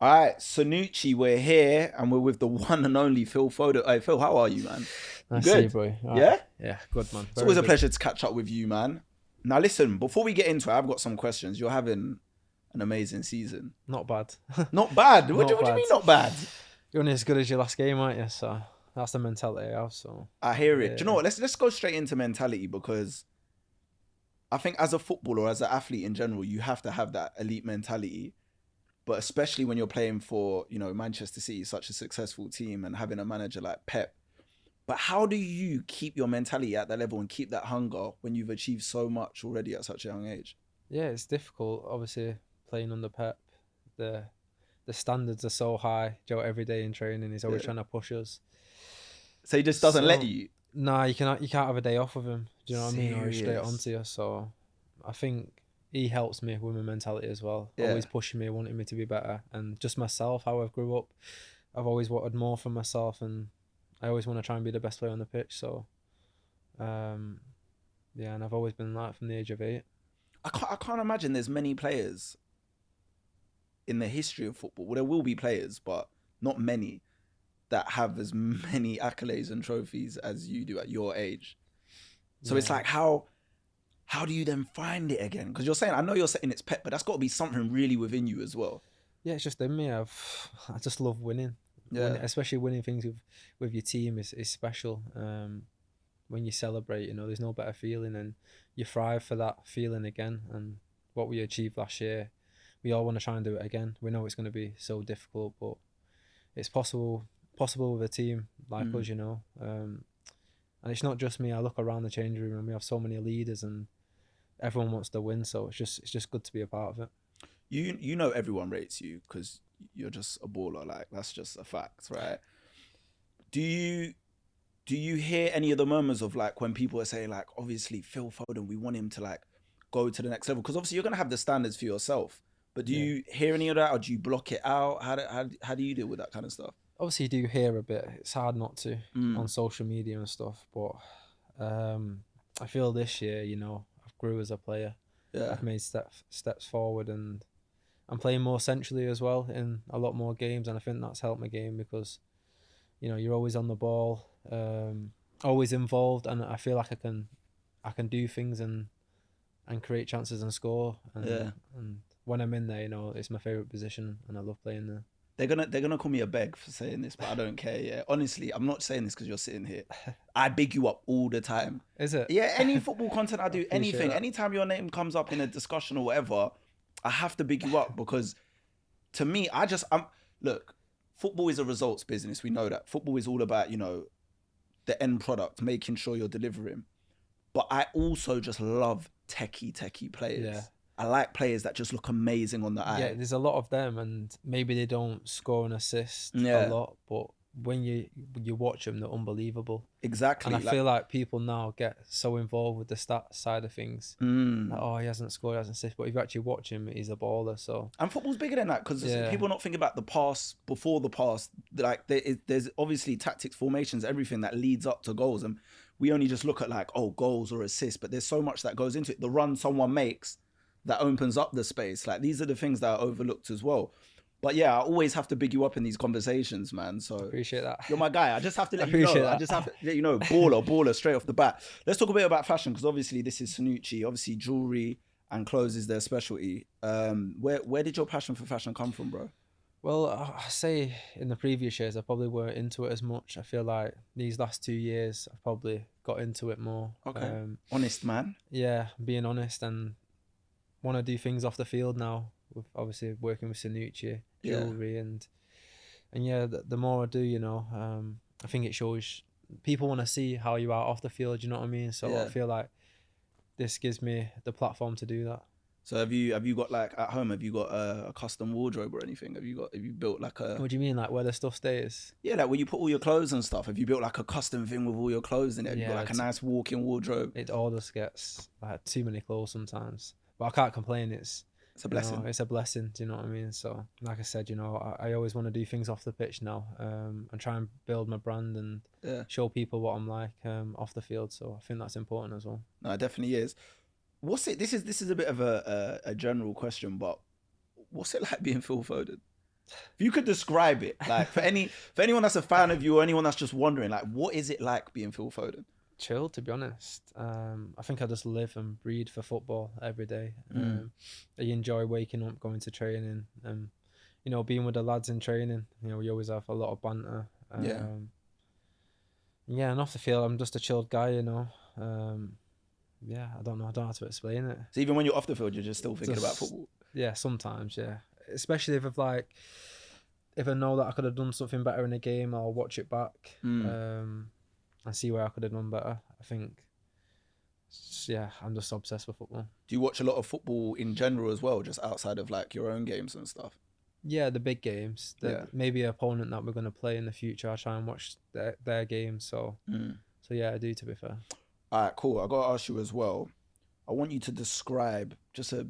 All right, Cernucci, we're here and we're with the one and only Phil Foden. Hey, Phil, how are you, man? You Nice to see you, good? bro. All right. Yeah? Yeah, good, man. It's Very always a good. pleasure to catch up with you, man. Now, listen, before we get into it, I've got some questions. You're having an amazing season. Not bad. Not bad. What do Not you bad. mean not bad? You're only as good as your last game, aren't you? So that's the mentality I have. So I hear it. yeah, Do you know what? Let's go straight into mentality because I think as a footballer, as an athlete in general, you have to have that elite mentality. But especially when you're playing for, Manchester City, such a successful team, and having a manager like Pep. But how do you keep your mentality at that level and keep that hunger when you've achieved so much already at such a young age? yeah, it's difficult. Obviously, playing under Pep, the the standards are so high. Joe, every day in training, he's always Yeah. trying to push us. So he just doesn't let So you. nah, you can't have a day off with him. Do you know what I mean? Or he's straight Serious. onto you. So I think he helps me with my mentality as well. Yeah. Always pushing me, wanting me to be better, and just myself, how I've grew up. I've always wanted more for myself, and I always want to try and be the best player on the pitch. So, yeah, and I've always been like from the age of 8. I can't imagine there's many players in the history of football. Well, there will be players, but not many that have as many accolades and trophies as you do at your age. So it's Yeah. like, how do you then find it again? Because you're saying, I know you're saying it's Pep, but that's got to be something really within you as well. Yeah, it's just in me. I just love winning. Yeah. Especially winning things with your team is special. When you celebrate, there's no better feeling, and you thrive for that feeling again. And what we achieved last year, we all want to try and do it again. We know it's going to be so difficult, but it's possible with a team like us, and it's not just me. I look around the changing room and we have so many leaders, and everyone wants to win. So it's just good to be a part of it. You know everyone rates you because you're just a baller. Like, that's just a fact, right? Do you hear any of the murmurs of like when people are saying like, obviously Phil Foden, we want him to like go to the next level? Because obviously you're gonna have the standards for yourself. But do you hear any of that, or do you block it out? How do you deal with that kind of stuff? Obviously, you do hear a bit. It's hard not to Mm. on social media and stuff, but I feel this year, I've grew as a player. Yeah. I've made steps forward, and I'm playing more centrally as well in a lot more games, and I think that's helped my game because, you're always on the ball, always involved, and I feel like I can do things and create chances and score. And when I'm in there, it's my favorite position, and I love playing there. They're gonna call me a beg for saying this, but I don't care. Yeah, honestly, I'm not saying this because you're sitting here. I big you up all the time. Is it? Yeah, any football content I do, appreciate anything, that. anytime your name comes up in a discussion or whatever, I have to big you up because to me, look, football is a results business. We know that. Football is all about, the end product, making sure you're delivering. But I also just love techie players. Yeah. I like players that just look amazing on the eye. Yeah, there's a lot of them, and maybe they don't score and assist Yeah. a lot, but when you watch them, they're unbelievable. Exactly. And I feel like people now get so involved with the stat side of things. Like, oh, he hasn't scored, he hasn't assisted, but if you actually watch him, he's a baller. So and football's bigger than that because Yeah. people are not thinking about the pass before the pass. Like there's obviously tactics, formations, everything that leads up to goals, and we only just look at like, oh, goals or assists, but there's so much that goes into it. The run someone makes that opens up the space. Like, these are the things that are overlooked as well. But yeah, I always have to big you up in these conversations, man. So appreciate that. you're my guy. I just have to let you Appreciate know. I that. just have to let you know, baller straight off the bat. Let's talk a bit about fashion because obviously this is Cernucci. Obviously jewelry and clothes is their specialty. Where did your passion for fashion come from, bro? Well, I say in the previous years, I probably weren't into it as much. I feel like these last 2 years, I've probably got into it more. Okay. Honest man. Yeah, being honest, and want to do things off the field now. With obviously working with Cernucci, jewelry, and yeah, the more I do, I think it shows people want to see how you are off the field. You know what I mean? So Yeah. I feel like this gives me the platform to do that. So have you got like at home? Have you got a custom wardrobe or anything? Have you built like a? What do you mean, like where the stuff stays? Yeah, like where you put all your clothes and stuff. Have you built like a custom thing with all your clothes in it? Have you got Yeah, like a it's- nice walk-in wardrobe? It all just gets like too many clothes sometimes, but I can't complain. It's It's a blessing. it's a blessing. Do you know what I mean? So, like I said, I always want to do things off the pitch now, and try and build my brand and Yeah. show people what I'm like off the field. So I think that's important as well. No, it definitely is. What's it? This is a bit of a general question, but what's it like being Phil Foden? If you could describe it, like for anyone that's a fan of you or anyone that's just wondering, like what is it like being Phil Foden? Chill, to be honest. I think I just live and breathe for football every day. I enjoy waking up, going to training, and being with the lads in training. We always have a lot of banter. Yeah, and off the field, I'm just a chilled guy. Yeah, I don't know how to explain it. So even when you're off the field, you're just still thinking about football. Yeah, sometimes. Yeah, especially if I know that I could have done something better in a game, I'll watch it back. I see where I could have done better. I think, yeah, I'm just obsessed with football. Do you watch a lot of football in general as well, just outside of like your own games and stuff? Yeah, the big games. Maybe an opponent that we're going to play in the future, I try and watch their games. So yeah, I do, to be fair. All right, cool. I got to ask you as well. I want you to describe just a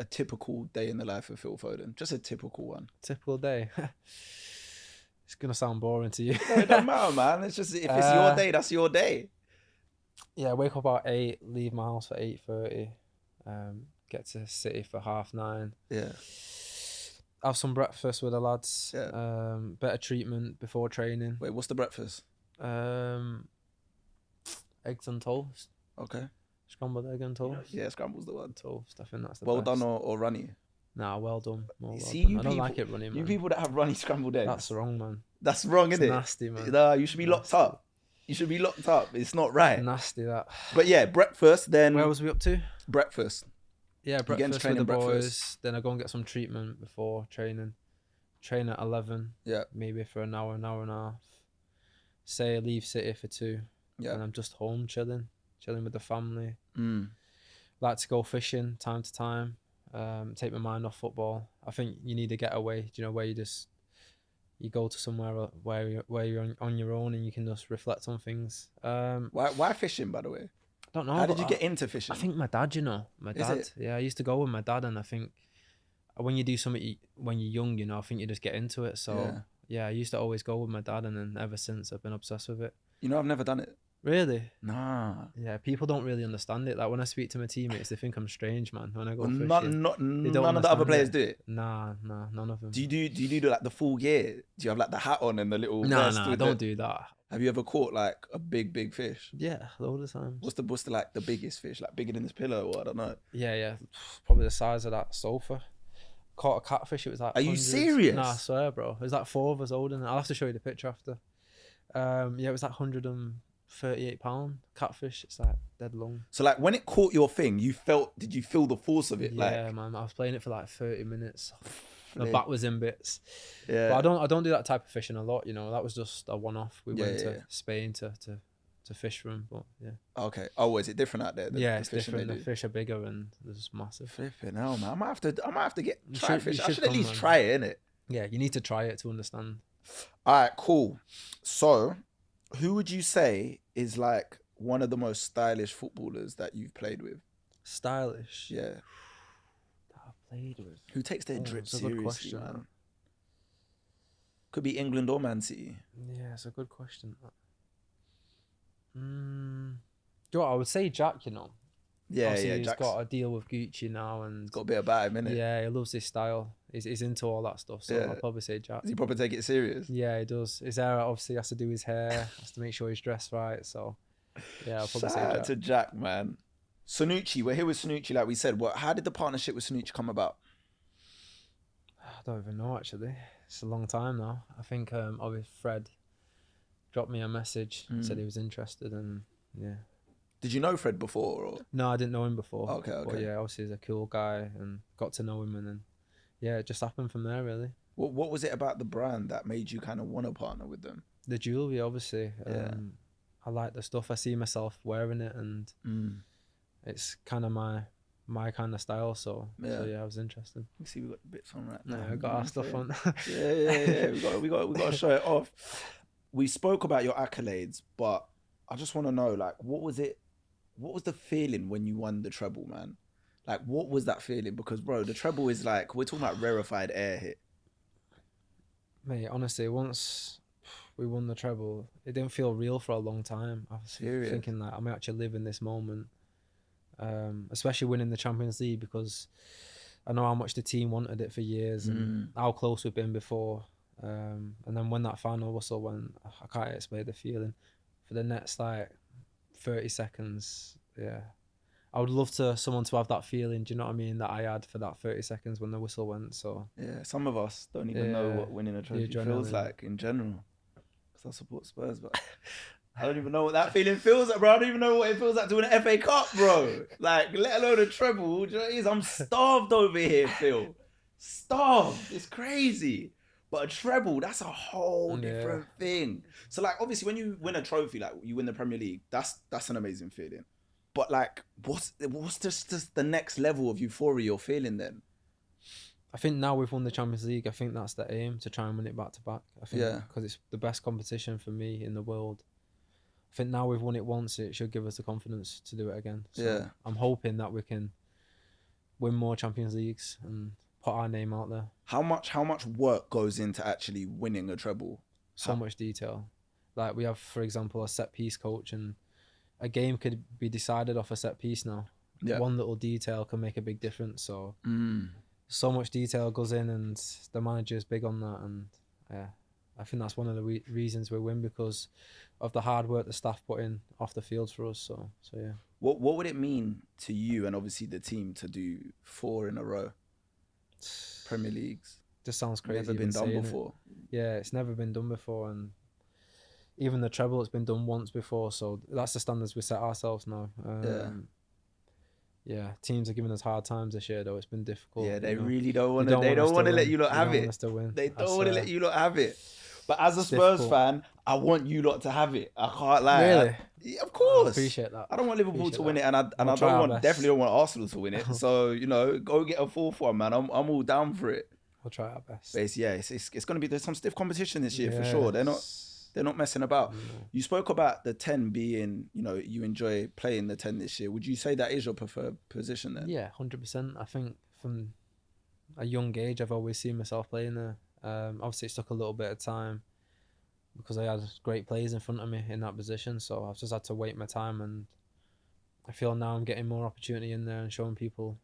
typical day in the life of Phil Foden. Just a typical one. Typical day. It's going to sound boring to you. No, it doesn't matter, man. It's just, if it's your day, that's your day. Yeah, wake up about 8, leave my house for 8:30, get to City for 9:30. Yeah. Have some breakfast with the lads. Yeah. Better treatment before training. Wait, what's the breakfast? Eggs and toast. Okay. Scrambled egg and toast. Yeah, scramble's the one. Toast, I think that's the well best. done or runny? Nah, well done. See, well done. you I don't people, like it runny, man. You people that have runny scrambled eggs. That's wrong, man. That's wrong, isn't it? Nasty, man. Nah, you should be locked up. You should be locked up. It's not right. Nasty, that. But yeah, breakfast, then... Where was we up to? Breakfast. Yeah, breakfast with the boys. Then I go and get some treatment before training. Train at 11. Yeah. Maybe for an hour and a half. Say I leave City for 2. Yeah. And I'm just home chilling with the family. Mm. Like to go fishing time to time. Take my mind off football. I think you need to get away. Where you go to somewhere where you're on your own and you can just reflect on things. Why fishing, by the way? I don't know. How did you get into fishing? I think my dad. My dad. Is it? Yeah, I used to go with my dad, and I think when you do something when you're young, I think you just get into it. So yeah, I used to always go with my dad, and then ever since I've been obsessed with it. I've never done it. Really? Nah. Yeah, people don't really understand it. Like when I speak to my teammates, they think I'm strange, man. When I go fishing, none of the other players do it. Nah, none of them. Do you do like the full gear? Do you have like the hat on and the little? Nah, I don't do that. Have you ever caught like a big fish? Yeah, all the time. What's the like the biggest fish? Like bigger than this pillow, or I don't know. Yeah, probably the size of that sofa. Caught a catfish. It was like. Are you serious? Nah, I swear, bro. It was like 4 of us holding it. I'll have to show you the picture after. Yeah, it was like 138 pound catfish. It's like dead long. So like when it caught your thing, did you feel the force of it? Yeah, man. I was playing it for like 30 minutes. My back was in bits. Yeah. But I don't do that type of fishing a lot. That was just a one-off. We went to Spain to fish for them. But yeah. Okay. Oh, is it different out there? It's different. The fish are bigger and they're just massive. Flipping hell, man. I might have to try fish. I should at least man. try it, innit? Yeah, you need to try it to understand. All right, cool. So, who would you say is like one of the most stylish footballers that you've played with? Stylish? Yeah. That I've played with. Who takes their drip seriously, question, man? Could be England or Man City. Yeah, it's a good question. I would say Jack, Yeah, obviously he's Jack's got a deal with Gucci now and got a bit about him, innit? Yeah, he loves his style. He's into all that stuff, so I'll probably say Jack. Does he probably take it serious? Yeah, he does. His hair obviously has to do his hair, has to make sure he's dressed right, so yeah, I'll probably say Jack. Shout out to Jack, man. Cernucci, we're here with Cernucci, like we said. How did the partnership with Cernucci come about? I don't even know, actually. It's a long time now. I think obviously Ffed dropped me a message, said he was interested, and yeah. Did you know Ffed before? Or? No, I didn't know him before. Okay. But yeah, obviously he's a cool guy and got to know him, and then yeah, it just happened from there, really. What was it about the brand that made you kind of want to partner with them? The jewelry, obviously. Yeah. I like the stuff. I see myself wearing it, and it's kind of my kind of style. So yeah, I was interested. We see we got the bits on right now. Yeah, we got our stuff on. yeah. We got to show it off. We spoke about your accolades, but I just want to know, like, what was the feeling when you won the treble, man? Like, what was that feeling? Because, bro, the treble is like, we're talking about rarefied air here. Mate, honestly, once we won the treble, it didn't feel real for a long time. I was thinking, like, I'm actually living this moment. Especially winning the Champions League, because I know how much the team wanted it for years and how close we've been before. And then when that final whistle went, I can't explain the feeling. For the next like 30 seconds, yeah. I would love someone to have that feeling, do you know what I mean, that I had for that 30 seconds when the whistle went. So yeah, some of us don't even know what winning a trophy feels like in general. Because I support Spurs, but I don't even know what that feeling feels like, bro. I don't even know what it feels like to win an FA Cup, bro. Like, let alone a treble. Do you know what it is? I'm starved over here, Phil. Starved. It's crazy. But a treble, that's a whole different thing. So, like, obviously, when you win a trophy, like you win the Premier League, that's an amazing feeling. But like, what's just the next level of euphoria you're feeling then? I think now we've won the Champions League. I think that's the aim, to try and win it back to back. I think because it's the best competition for me in the world. I think now we've won it once, it should give us the confidence to do it again. So I'm hoping that we can win more Champions Leagues and put our name out there. How much work goes into actually winning a treble? So much detail. Like we have, for example, a set piece coach, and a game could be decided off a set piece now. Yeah. One little detail can make a big difference. So so much detail goes in, and the manager's big on that. And yeah, I think that's one of the reasons we win, because of the hard work the staff put in off the field for us. So yeah. What would it mean to you and obviously the team to do 4 in a row Premier Leagues? Just sounds crazy. Never been done before. Yeah, it's never been done before, and even the treble, it's been done once before. So that's the standards we set ourselves now. Yeah, teams are giving us hard times this year, though. It's been difficult. Yeah, they really don't want to. They don't want to let you lot have it. They don't want to let you lot have it. But as a Spurs fan, I want you lot to have it. I can't lie. Really? Yeah, of course. I appreciate that. I don't want Liverpool to win it, and I definitely don't want Arsenal to win it. So go get a 4-1, man. I'm all down for it. We'll try our best. But it's going to be, there's some stiff competition this year for sure. They're not messing about. No. You spoke about the 10 being, you enjoy playing the 10 this year. Would you say that is your preferred position then? Yeah, 100%. I think from a young age, I've always seen myself playing there. Obviously, it took a little bit of time because I had great players in front of me in that position. So I've just had to wait my time, and I feel now I'm getting more opportunity in there and showing people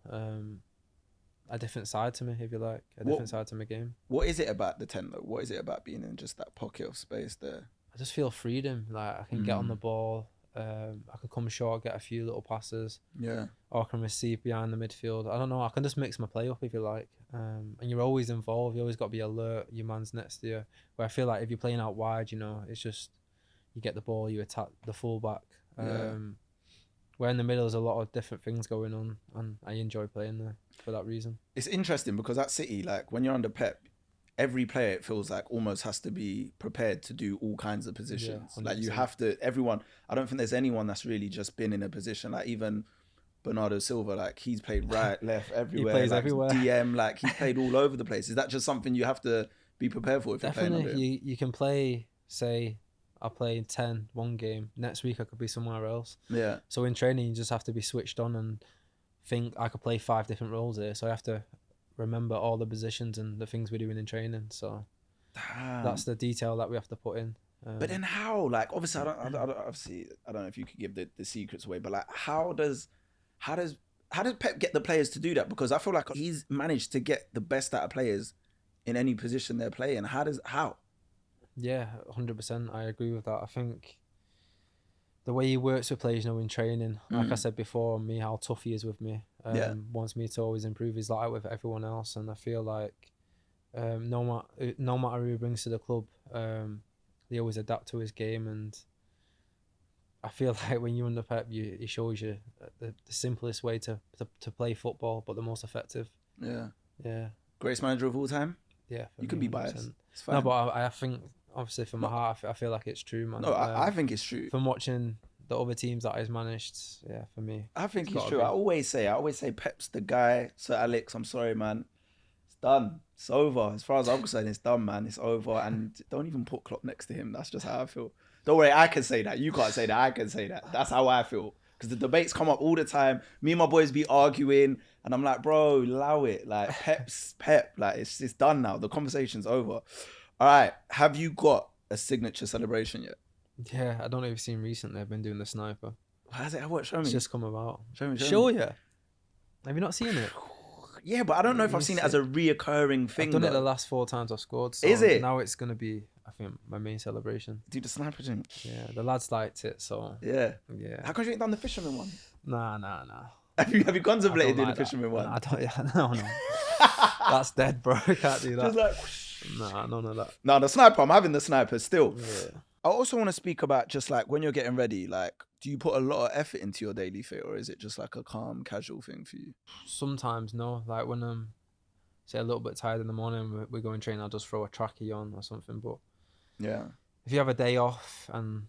a different side to me, if you like, different side to my game. What is it about the 10 though? What is it about being in just that pocket of space there? I just feel freedom. Like I can get on the ball. I can come short, get a few little passes. Yeah. Or I can receive behind the midfield. I don't know. I can just mix my play up, if you like. And you're always involved. You always got to be alert. Your man's next to you. But I feel like if you're playing out wide, it's just you get the ball, you attack the fullback. Where in the middle, there's a lot of different things going on, and I enjoy playing there for that reason. It's interesting because at City, like when you're under Pep, every player, it feels like, almost has to be prepared to do all kinds of positions. Yeah, like you have to, everyone, I don't think there's anyone that's really just been in a position, like even Bernardo Silva, like he's played right, left, everywhere. He plays like everywhere. DM, like he's played all over the place. Is that just something you have to be prepared for if Definitely. You're playing under him? You can play, say, I play 10 one game. Next week I could be somewhere else. Yeah. So in training, you just have to be switched on and think I could play 5 different roles here. So I have to remember all the positions and the things we're doing in training. So that's the detail that we have to put in. But then how? Like obviously, I don't know if you could give the secrets away. But like, how does Pep get the players to do that? Because I feel like he's managed to get the best out of players in any position they're playing. How? Yeah, 100%. I agree with that. I think the way he works with players, in training, like I said before, how tough he is with me, wants me to always improve his life with everyone else. And I feel like no matter who he brings to the club, they always adapt to his game. And I feel like when you're under Pep, he shows you the simplest way to play football, but the most effective. Yeah. Yeah. Greatest manager of all time? Yeah. You can be biased. It's fine. No, but I think, obviously, from my heart, I feel like it's true, man. No, I think it's true. From watching the other teams that he's managed, yeah, for me. I think it's true. I always say Pep's the guy. Sir Alex, I'm sorry, man. It's done. It's over. As far as I'm concerned, it's done, man. It's over. And don't even put Klopp next to him. That's just how I feel. Don't worry, I can say that. You can't say that. I can say that. That's how I feel. Because the debates come up all the time. Me and my boys be arguing. And I'm like, bro, allow it. Like, Pep's Pep. Like, it's done now. The conversation's over. All right. Have you got a signature celebration yet? Yeah, I don't know if you've seen recently. I've been doing the sniper. How's it? What? Show me. It's just come about. Show me. Show you. Have you not seen it? Yeah, but I don't know if I've seen it as a reoccurring thing. I've done it the though. last 4 times I've scored. So Is it? Now it's going to be, I think, my main celebration. Do the sniper thing. Yeah, the lads liked it, so... Yeah. Yeah. How come you ain't done the fisherman one? Nah. Have you contemplated doing like the fisherman one? I don't, yeah, no. That's dead, bro. I can't do that. Just like... Nah, none of that. No, the sniper, I'm having the sniper still. Yeah. I also want to speak about just like when you're getting ready, like, do you put a lot of effort into your daily fit or is it just like a calm, casual thing for you? Sometimes, no. Like when I'm, say, a little bit tired in the morning, we're going train, I'll just throw a trackie on or something. But yeah, if you have a day off and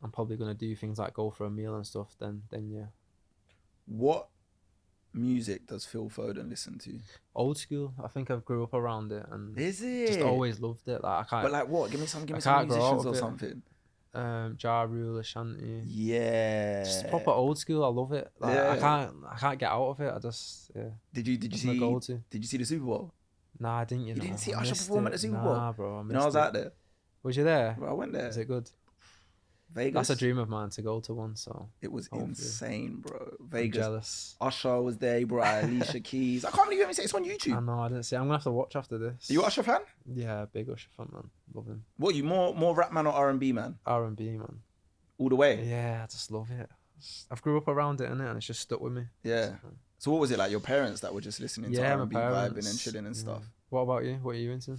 I'm probably going to do things like go for a meal and stuff, then yeah. What music does Phil Foden listen to? Old school. I think I grew up around it and Is it? just always loved it. Like I can't. But like what? Give me some grow musicians out of or it. something. Ja Rule, Ashanti. Yeah. Just proper old school. I love it. Like, Yeah. I can't get out of it. I just Did you It's see? my go-to. Did you see the Super Bowl? Nah, I didn't. You didn't see I Usher missed perform it. at the Super Bowl? Nah, bro. I missed You know, I was it. out there. Was you there? Bro, I went there. Is it good? Vegas. That's a dream of mine to go to one. So It was hopefully. insane, bro. I'm Vegas. jealous. Usher was there. He brought Alicia Keys. I can't believe you haven't seen it's on I YouTube. know. I didn't see. I'm gonna have to watch after this. Are you an Usher fan? Yeah, big Usher fan, man. Love him. What, you more rap man or R&B man? R&B, man. All the way? Yeah, I just love it. I've grew up around it, innit? And it's just stuck with me. Yeah. So what was it like? Your parents that were just listening to Yeah, my R&B, parents. vibing and chilling and stuff? What about you? What are you into?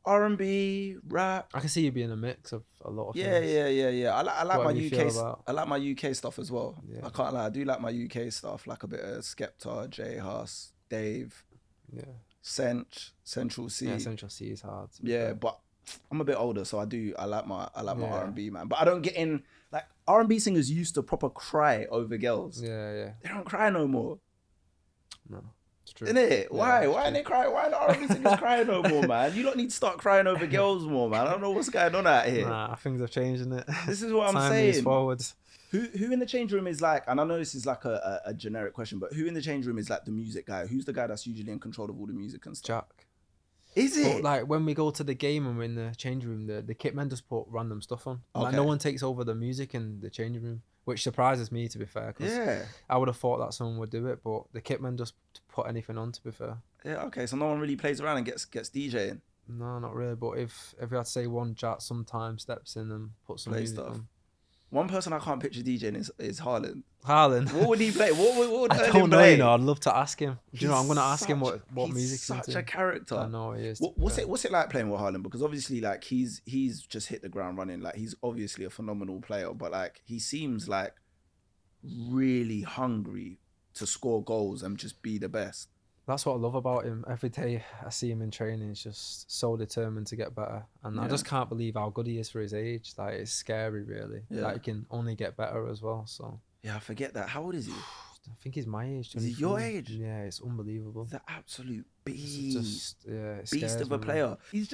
R&B, rap. I can see you being a mix of a lot of Yeah. things. I like What my do you UK. feel about? I like my UK stuff as well. Yeah. I can't lie. I do like my UK stuff, like a bit of Skepta, J Huss, Dave, Yeah. Central C. Yeah, Central C is hard. Yeah, but I'm a bit older, so I like my Yeah. R&B, man. But I don't get in, like, R&B singers used to proper cry over girls. Yeah. They don't cry no more. No, it's true. Isn't it? Yeah, Why? it's Why true. ain't they crying? Why are R&B singers crying no more, man? You don't need to start crying over girls more, man. I don't know what's going on out here. Nah, things have changed, innit? This is what I'm Time moves saying. forward. Who in the change room is like, and I know this is like a generic question, but who in the change room is like the music guy? Who's the guy that's usually in control of all the music and stuff? Jack. Is But it? like when we go to the game and we're in the change room, the kit men just put random stuff on. Like Okay. no one takes over the music in the change room, which surprises me, to be fair. Cause Yeah. I would have thought that someone would do it, but the kit men just put anything on, to be fair. Yeah, okay. So no one really plays around and gets DJing. No, not really. But if we had to say one, Jack sometimes steps in and puts some Play music stuff. on. One person I can't picture DJing is Haaland. Haaland. What would he play? What would I Erling don't know, play? you know. I'd love to ask him. Do you know? I'm He's gonna ask him what he's music's such into. a character. I know he is. What's it like playing with Haaland? Because obviously, like he's just hit the ground running. Like he's obviously a phenomenal player, but like he seems like really hungry to score goals and just be the best. That's what I love about him. Every day I see him in training, he's just so determined to get better. And I Yeah. just can't believe how good he is for his age. Like, it's scary, really. Yeah. Like, he can only get better as well. So, Yeah, I forget that. How old is he? I think he's my age. Is he your 23. age? Yeah, it's unbelievable. The absolute It's beast. just, yeah, it Beast scares of a me, man. player. He's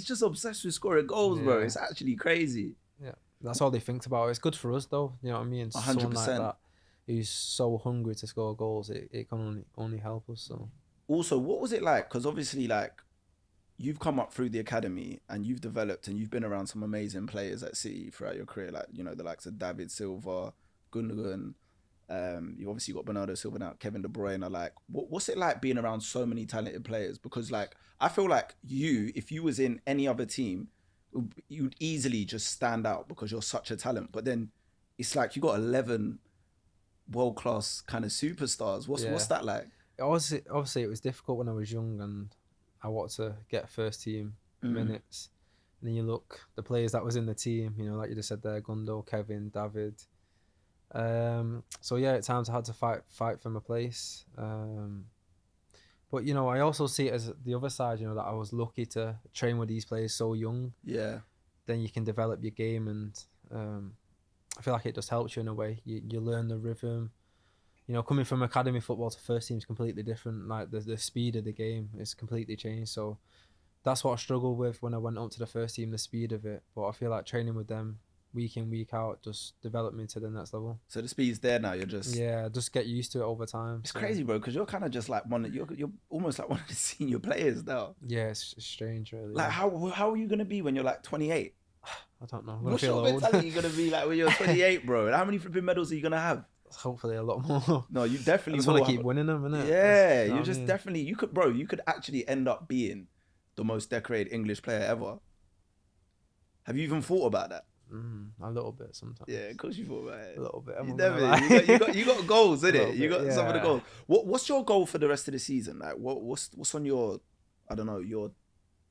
just obsessed with scoring goals, bro. Yeah. It's actually crazy. Yeah, that's all they think about. It's good for us, though. You know what I mean? Someone like 100%. that who's so hungry to score goals, it can only help us. So. Also, what was it like? Because obviously, like, you've come up through the academy and you've developed and you've been around some amazing players at City throughout your career, like, you know, the likes of David Silva, Gundogan. You've obviously got Bernardo Silva now, Kevin De Bruyne. Like, what's it like being around so many talented players? Because, like, I feel like if you was in any other team, you'd easily just stand out because you're such a talent. But then it's like you got 11 world-class kind of superstars. What's that like? Obviously, it was difficult when I was young and I wanted to get first team minutes. And then you look, the players that was in the team, you know, like you just said there, Gundo, Kevin, David. So yeah, at times I had to fight for my place. But, you know, I also see it as the other side, you know, that I was lucky to train with these players so young. Yeah. Then you can develop your game and I feel like it just helps you in a way. You learn the rhythm. You know, coming from academy football to first team is completely different. Like the speed of the game is completely changed. So that's what I struggled with when I went up to the first team, the speed of it. But I feel like training with them week in, week out just developed me to the next level. So the speed's there now. You're just just get used to it over time. It's crazy, bro, because you're kind of just like you're almost like one of the senior players now. Yeah, it's strange, really. Like how are you gonna be when you're like 28? I don't know. I'm gonna What's feel your old. mentality gonna be like when you're 28, bro? And how many flipping medals are you gonna have? hopefully a lot more. No, you I definitely just will want to keep have- winning them, innit? Yeah, You know you what I just mean? definitely you could actually end up being the most decorated English player ever. Have you even thought about that? A little bit sometimes. Yeah, of course you thought about it. A little bit. I'm You not gonna never, lie. you got goals, A innit? little You bit, got some of the yeah. goals. What's your goal for the rest of the season? Like, what's on your, I don't know, your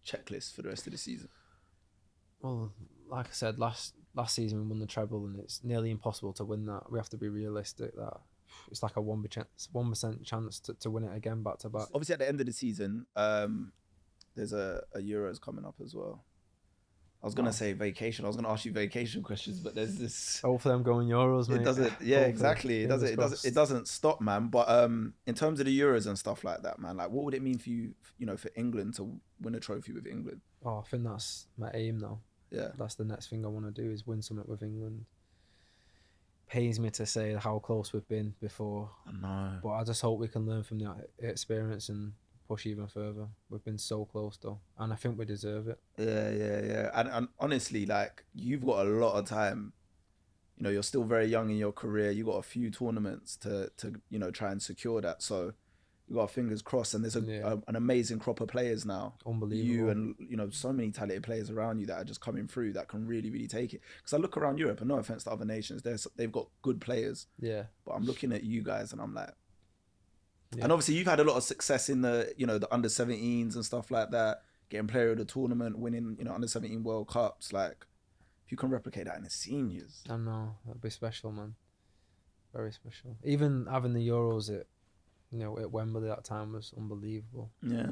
checklist for the rest of the season? Well, like I said, last season we won the treble, and it's nearly impossible to win that. We have to be realistic that it's like a 1% chance to win it again back to back. Obviously, at the end of the season, there's a Euros coming up as well. I was gonna say vacation. I was gonna ask you vacation questions, but there's this. Hopefully, I'm going Euros, mate. It doesn't. Yeah, Hopefully. exactly. It doesn't stop, man. But in terms of the Euros and stuff like that, man, like what would it mean for you, for England to win a trophy with England? Oh, I think that's my aim now. Yeah. That's the next thing I want to do is win something with England. Pains me to say how close we've been before. I know. But I just hope we can learn from the experience and push even further. We've been so close though, and I think we deserve it. Yeah. And honestly, like you've got a lot of time. You're still very young in your career. You got a few tournaments to try and secure that. So you got fingers crossed. And there's an amazing crop of players now. Unbelievable. You and so many talented players around you that are just coming through that can really, really take it. Because I look around Europe, and no offense to other nations, they've got good players. Yeah. But I'm looking at you guys, and I'm like. Yeah. And obviously you've had a lot of success in the the under 17s and stuff like that, getting player of the tournament, winning under 17 World Cups. Like if you can replicate that in the seniors, I know that'd be special, man. Very special. Even having the Euros at Wembley that time was unbelievable. Yeah.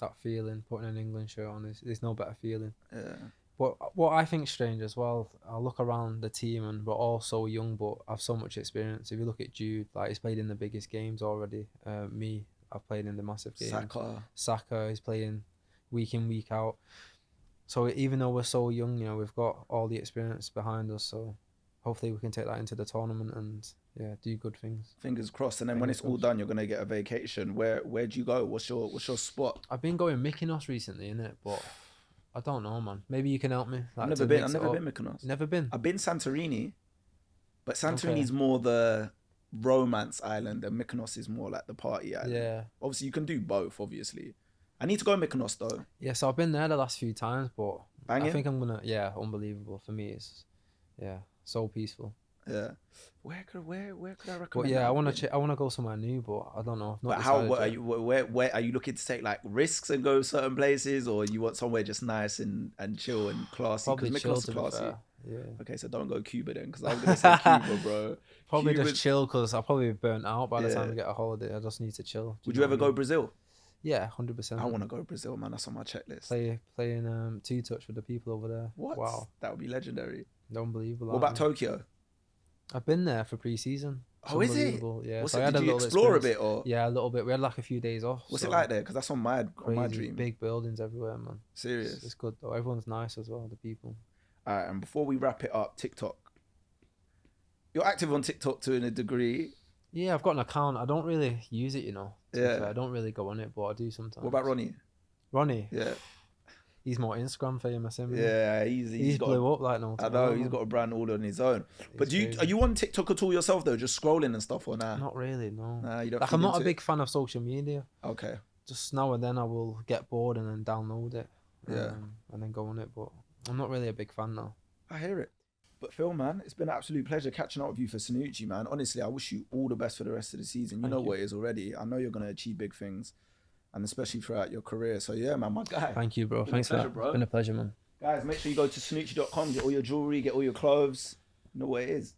That feeling, putting an England shirt on, there's no better feeling. Yeah. But what I think strange as well, I look around the team and we're all so young but have so much experience. If you look at Jude, like he's played in the biggest games already. Me, I've played in the massive games. Saka is playing week in, week out. So even though we're so young, we've got all the experience behind us. So hopefully we can take that into the tournament and do good things. Fingers crossed. And then when it's all done, you're gonna get a vacation. Where do you go? What's your spot? I've been going Mykonos recently, innit? But I don't know, man. Maybe you can help me. I've never been Mykonos. Never been. I've been Santorini, but Santorini's more the romance island, and Mykonos is more like the party island. Yeah. Obviously, you can do both. Obviously, I need to go Mykonos though. Yeah, so I've been there the last few times, but Banging? I think I'm gonna. Yeah, unbelievable for me. It's so peaceful. Yeah. Where could I recommend? But yeah, I want to go somewhere new, but I don't know. But how? What are you? Where are you looking to take like risks and go certain places, or you want somewhere just nice and chill and classy? Probably chill, Mykonos is classy. Yeah. Okay, so don't go Cuba then, because I was gonna say Cuba, bro. Probably just chill, because I'll probably be burnt out by the time we get a holiday. I just need to chill. Would you ever go Brazil? Yeah, 100%. I want to go Brazil, man. That's on my checklist. Playing two touch with the people over there. What? Wow, that would be legendary. Unbelievable. What about Tokyo? I've been there for pre-season. Oh, is it? Yeah. What's it? Did you explore a bit, or? Yeah, a little bit. We had like a few days off. What's it like there? Because that's on my dream. Big buildings everywhere, man. Serious. It's good though. Everyone's nice as well. The people. All right, and before we wrap it up, TikTok. You're active on TikTok to a degree. Yeah, I've got an account. I don't really use it, Yeah. I don't really go on it, but I do sometimes. What about Ronnie? Ronnie? Yeah. He's more Instagram famous, isn't he? Yeah, he's blew up like no. I know, he's got a brand all on his own. But are you on TikTok at all yourself though? Just scrolling and stuff, or nah? Not really, no. Nah, you don't. Like I'm not a big fan of social media. Okay. Just now and then I will get bored and then download it. Yeah. And then go on it, but I'm not really a big fan now. I hear it. But Phil, man, it's been an absolute pleasure catching up with you for Cernucci, man. Honestly, I wish you all the best for the rest of the season. You know what it is already. I know you're going to achieve big things, and especially throughout your career. So yeah, man, my guy. Thank you, bro. Thanks for that. Bro. It's been a pleasure, man. Guys, make sure you go to Cernucci.com, get all your jewelry, get all your clothes. You know what it is.